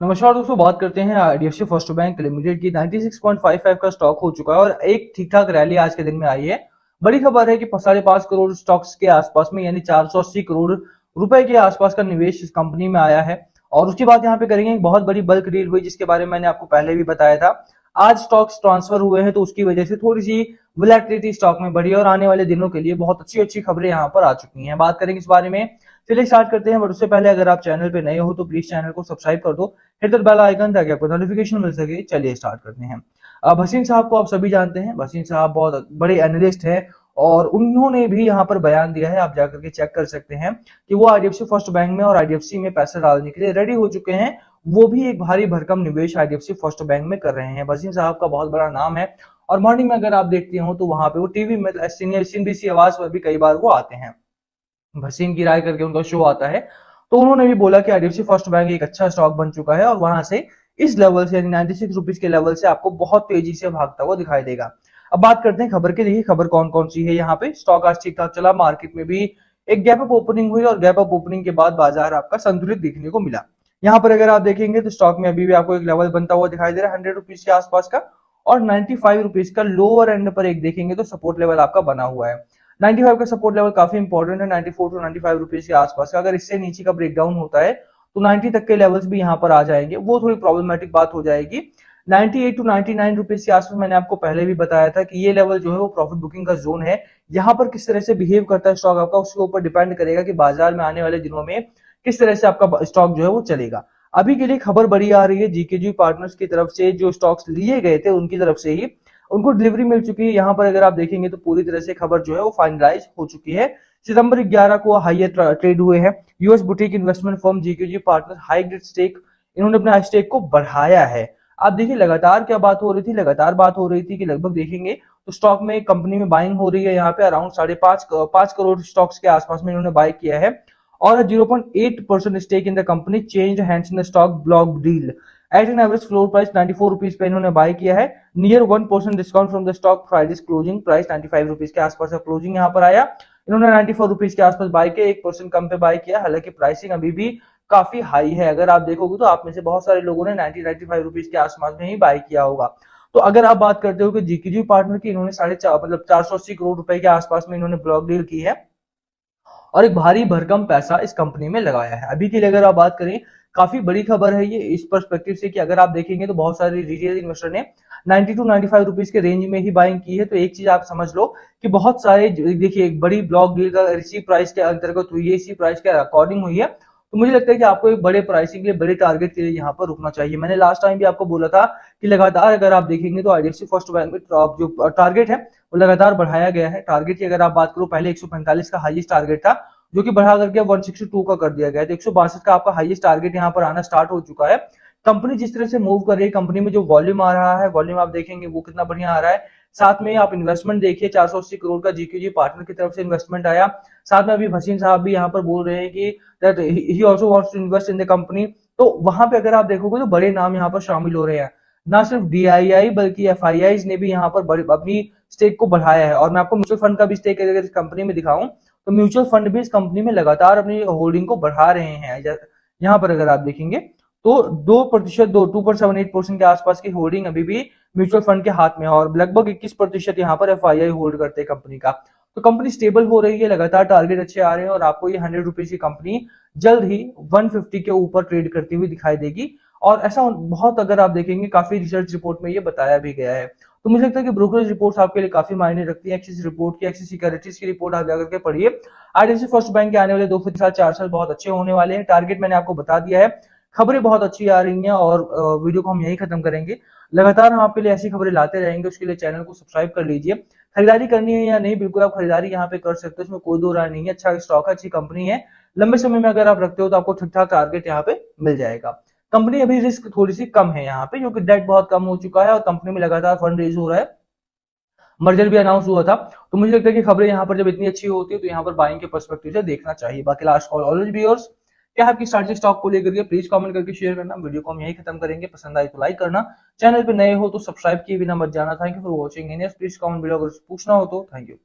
नमस्कार दोस्तों, बात करते हैं आईडीएफसी फर्स्ट बैंक लिमिटेड की। 96.55 का स्टॉक हो चुका है और एक ठीक ठाक रैली आज के दिन में आई है। बड़ी खबर है कि 5.5 करोड़ स्टॉक्स के आसपास में यानी 480 करोड़ रुपए के आसपास का निवेश इस कंपनी में आया है। और उसकी बात यहाँ पे करेंगे। एक बहुत बड़ी बल्क डील हुई जिसके बारे में मैंने आपको पहले भी बताया था। आज स्टॉक्स ट्रांसफर हुए हैं तो उसकी वजह से थोड़ी सी वोलेटिलिटी स्टॉक में बढ़ी और आने वाले दिनों के लिए बहुत अच्छी अच्छी खबरें यहाँ पर आ चुकी हैं। बात करेंगे इस बारे में। चलिए स्टार्ट करते हैं, बट उससे पहले अगर आप चैनल पे नए हो तो प्लीज चैनल को सब्सक्राइब कर दो, हिट द बेल आइकन ताकि आपको नोटिफिकेशन मिल सके। चलिए स्टार्ट करते हैं। अब भसीन साहब को आप सभी जानते हैं। भसीन साहब बहुत बड़े एनालिस्ट हैं और उन्होंने भी यहाँ पर बयान दिया है, आप जाकर के चेक कर सकते हैं कि वो आईडीएफसी फर्स्ट बैंक में और आईडीएफसी में पैसा डालने के लिए रेडी हो चुके हैं। वो भी एक भारी भरकम निवेश आईडीएफसी फर्स्ट बैंक में कर रहे हैं। भसीन साहब का बहुत बड़ा नाम है और मॉर्निंग में अगर आप देखते हो तो वहां पे वो टीवी में सीनियर सीनबीसी आवाज पर भी कई बार वो आते हैं। भसीन की राय करके उनका शो आता है। तो उन्होंने भी बोला कि आईडीएफसी फर्स्ट बैंक एक अच्छा स्टॉक बन चुका है और वहां से इस लेवल से यानी 96 रुपीज के लेवल से आपको बहुत तेजी से भागता हुआ दिखाई देगा। अब बात करते हैं खबर की। देखिए खबर कौन कौन सी है। यहाँ पे स्टॉक आज ठीक ठाक चला, मार्केट में भी एक गैप अप ओपनिंग हुई और गैप अप ओपनिंग के बाद बाजार आपका संतुलित दिखने को मिला। यहाँ पर अगर आप देखेंगे तो स्टॉक में अभी भी आपको एक लेवल बनता हुआ दिखाई दे रहा है 100 रुपीज के आसपास का, और 95 रुपीज का लोअर एंड पर एक देखेंगे तो सपोर्ट लेवल आपका बना हुआ है। 95 का सपोर्ट लेवल काफी इंपॉर्टेंट है। 94 टू 95 रुपीज के आसपास का अगर इससे नीचे का ब्रेकडाउन होता है तो 90 तक के लेवल्स भी यहाँ पर आ जाएंगे, वो थोड़ी प्रॉब्लमेटिक बात हो जाएगी। 98 टू 99 रुपीज के आसपास मैंने आपको पहले भी बताया था कि ये लेवल जो है वो प्रॉफिट बुकिंग का जोन है। यहाँ पर किस तरह से बिहेव करता है स्टॉक आपका, उसके ऊपर डिपेंड करेगा कि बाजार में आने वाले दिनों में किस तरह से आपका स्टॉक जो है वो चलेगा। अभी के लिए खबर बड़ी आ रही है, जीकेजी पार्टनर्स की तरफ से जो स्टॉक्स लिए गए थे उनकी तरफ से ही उनको डिलीवरी मिल चुकी है। यहाँ पर अगर आप देखेंगे तो पूरी तरह से खबर जो है वो फाइनलाइज हो चुकी है। सितंबर 11 को हाईएस्ट ट्रेड हुए हैं। US boutique investment firm GKG partner high grade stake, इन्होंने अपना स्टेक को बढ़ाया है। आप देखिए लगातार क्या बात हो रही थी, लगातार बात हो रही थी कि लगभग देखेंगे तो स्टॉक में कंपनी में बाइंग हो रही है। यहाँ पे अराउंड 5.5 करोड़ स्टॉक्स के आसपास में इन्होंने बाय किया है और 0.8% stake in the company change hands in stock block deal at an average floor price 94 rupees पे इन्होंने बाय किया है। Near 1% discount from the stock Friday's closing price 95 rupees के आसपास का क्लोजिंग यहाँ पर आया। इन्होंने 94 रुपीज के आसपास बाय किया, 1% कम पे बाय किया। हालांकि प्राइसिंग अभी भी काफी हाई है। अगर आप देखोगे तो आप में से बहुत सारे लोगों ने 95 रुपीज के आसपास में ही बाय किया होगा। तो अगर आप बात करते हो कि जीकेजी पार्टनर की, इन्होंने 480 करोड़ रुपए के आसपास में इन्होंने ब्लॉक डील की है और एक भारी भरकम पैसा इस कंपनी में लगाया है। अभी के लिए अगर आप बात करें, काफी बड़ी खबर है ये इस पर्सपेक्टिव से कि अगर आप देखेंगे तो बहुत सारे रिटेल इन्वेस्टर ने 90 टू 95 रुपीज के रेंज में ही बाइंग की है। तो एक चीज आप समझ लो कि बहुत सारे देखिए एक बड़ी ब्लॉक डील का इसी प्राइस के अंतर्गत हुई है, इसी प्राइस के अकॉर्डिंग हुई है। तो मुझे लगता है कि आपको एक बड़े प्राइसिंग के लिए, बड़े टारगेट के लिए यहाँ पर रुकना चाहिए। मैंने लास्ट टाइम भी आपको बोला था कि लगातार अगर आप देखेंगे तो आईडीएफसी फर्स्ट बैंक में जो टारगेट है वो लगातार बढ़ाया गया है। टारगेट की अगर आप बात करो, पहले 145 का हाईएस्ट टारगेट था जो कि बढ़ा करके 162 का कर दिया गया है। तो 162 का आपका हाईएस्ट टारगेट यहाँ पर आना स्टार्ट हो चुका है। कंपनी जिस तरह से मूव कर रही है, कंपनी में जो वॉल्यूम आ रहा है, वॉल्यूम आप देखेंगे वो कितना बढ़िया आ रहा है। साथ में आप इन्वेस्टमेंट देखिए, 480 करोड़ का जीकेजी पार्टनर की तरफ से इन्वेस्टमेंट आया। साथ में अभी भसीन साहब भी यहाँ पर बोल रहे हैं कि that he also wants to invest in the company. तो वहां पे अगर आप देखोगे तो बड़े नाम यहाँ पर शामिल हो रहे हैं। ना सिर्फ डीआईआई बल्कि एफआईआई ने भी यहाँ पर अपनी स्टेक को बढ़ाया है। और मैं आपको म्यूचुअल फंड का भी स्टेक अगर इस कंपनी में दिखाऊं तो म्यूचुअल फंड भी इस कंपनी में लगातार अपनी होल्डिंग को बढ़ा रहे हैं। यहाँ पर अगर आप देखेंगे तो 2% 2.78% के आसपास की होल्डिंग अभी भी म्यूचुअल फंड के हाथ में है और लगभग 21% यहाँ पर एफआईआई होल्ड करते हैं कंपनी का। तो कंपनी स्टेबल हो रही है, लगातार टारगेट अच्छे आ रहे हैं और आपको ये 100 रुपीज की कंपनी जल्द ही 150 के ऊपर ट्रेड करती हुई दिखाई देगी। और ऐसा बहुत अगर आप देखेंगे काफी रिसर्च रिपोर्ट में ये बताया भी गया है। तो मुझे लगता है कि ब्रोकरेज रिपोर्ट्स आपके लिए काफी मायने रखती है। एक्सिस रिपोर्ट की, एक्सिस सिक्योरिटीज की रिपोर्ट आप जाकर के पढ़िए। आईडीएफसी फर्स्ट बैंक के आने वाले 2 साल 4 साल बहुत अच्छे होने वाले हैं। टारगेट मैंने आपको बता दिया है। खबरें बहुत अच्छी आ रही हैं और वीडियो को हम यही खत्म करेंगे। लगातार हम आपके लिए ऐसी खबरें लाते रहेंगे, उसके लिए चैनल को सब्सक्राइब कर लीजिए। खरीदारी करनी है या नहीं, बिल्कुल आप खरीदारी यहाँ पे कर सकते हो, इसमें कोई दो राय नहीं है। अच्छा स्टॉक है, अच्छी कंपनी है, लंबे समय में अगर आप रखते हो तो आपको ठीक ठाक टारगेट यहाँ पे मिल जाएगा। कंपनी अभी रिस्क थोड़ी सी कम है यहाँ पे क्योंकि डेट बहुत कम हो चुका है और कंपनी में लगातार फंड रेज हो रहा है, मर्जर भी अनाउंस हुआ था। तो मुझे लगता है कि खबरें यहाँ पर जब इतनी अच्छी होती है तो यहाँ पर बाइंग के पर्सपेक्टिव से देखना चाहिए। बाकी last call always be yours. क्या है आपकी स्ट्रैटेजी स्टॉक को लेकर के, प्लीज कमेंट करके शेयर करना। वीडियो को हम यही खत्म करेंगे, पसंद आए तो लाइक करना, चैनल पे नए हो तो सब्सक्राइब किए बिना मत जाना। Thank you for watching. Please comment video अगर पूछना हो तो। Thank you.